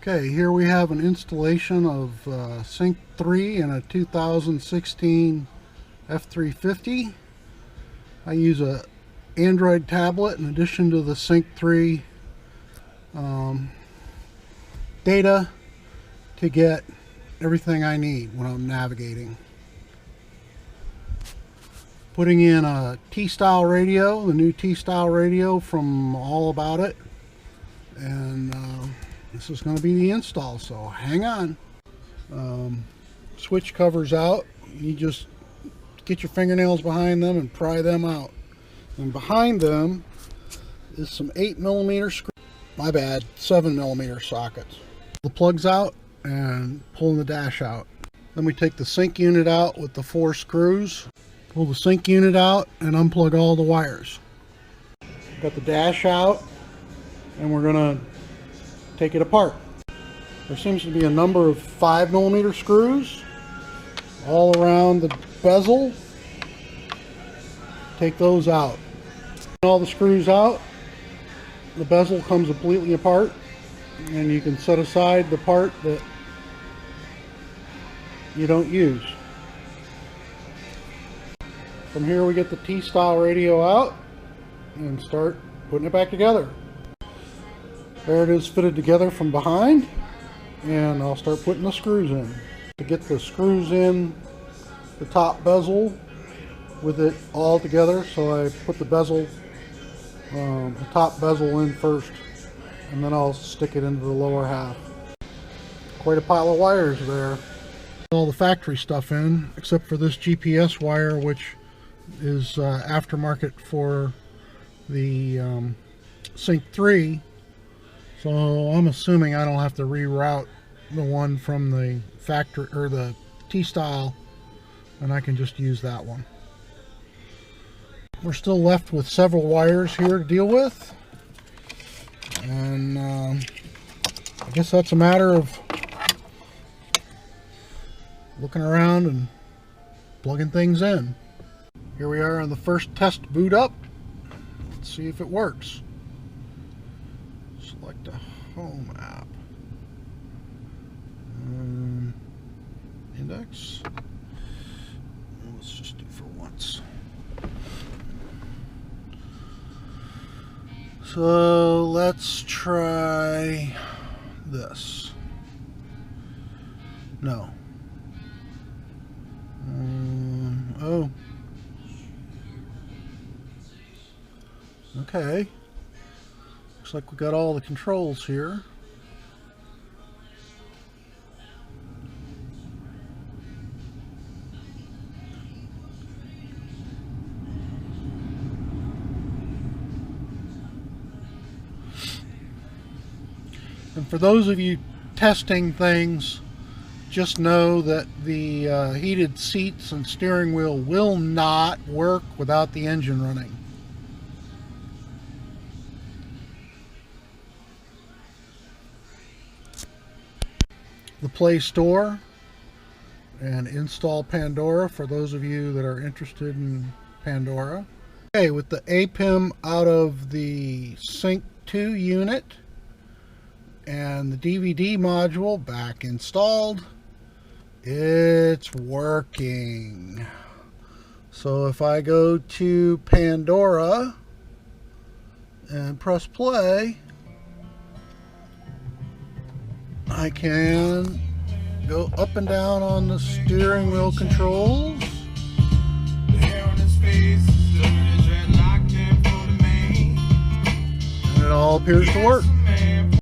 Okay, here we have an installation of Sync 3 in a 2016 F350. I use a Android tablet in addition to the Sync 3 data to get everything I need when I'm navigating. Putting in a T-style radio, the new T-style radio from All About It, and this is going to be the install, so hang on. Switch covers out. You just get your fingernails behind them and pry them out. And behind them is some 8mm screws. My bad, 7mm sockets. The plugs out and pulling the dash out. Then we take the sync unit out with the 4 screws. Pull the sync unit out and unplug all the wires. Got the dash out, and we're going to take it apart. There seems to be a number of 5mm screws all around the bezel. Take those out. All the screws out, the bezel comes completely apart, and you can set aside the part that you don't use. From here we get the T-style radio out and start putting it back together. There it is, fitted together from behind, and I'll start putting the screws in. To get the screws in the top bezel with it all together, so I put the bezel, the top bezel in first, and then I'll stick it into the lower half. Quite a pile of wires there. All the factory stuff in, except for this GPS wire, which is aftermarket for the Sync 3. So I'm assuming I don't have to reroute the one from the factory or the T-style, and I can just use that one. We're still left with several wires here to deal with, and I guess that's a matter of looking around and plugging things in. Here we are on the first test boot up. Let's see if it works. Select a home app. Index. Let's just do for once. So let's try this. No. Oh. Okay. Looks like we got all the controls here. And for those of you testing things, just know that the heated seats and steering wheel will not work without the engine running. The Play Store and install Pandora for those of you that are interested in Pandora. Okay, with the APIM out of the Sync 2 unit and the DVD module back installed, it's working. So if I go to Pandora and press play, I can go up and down on the steering wheel controls. And it all appears to work.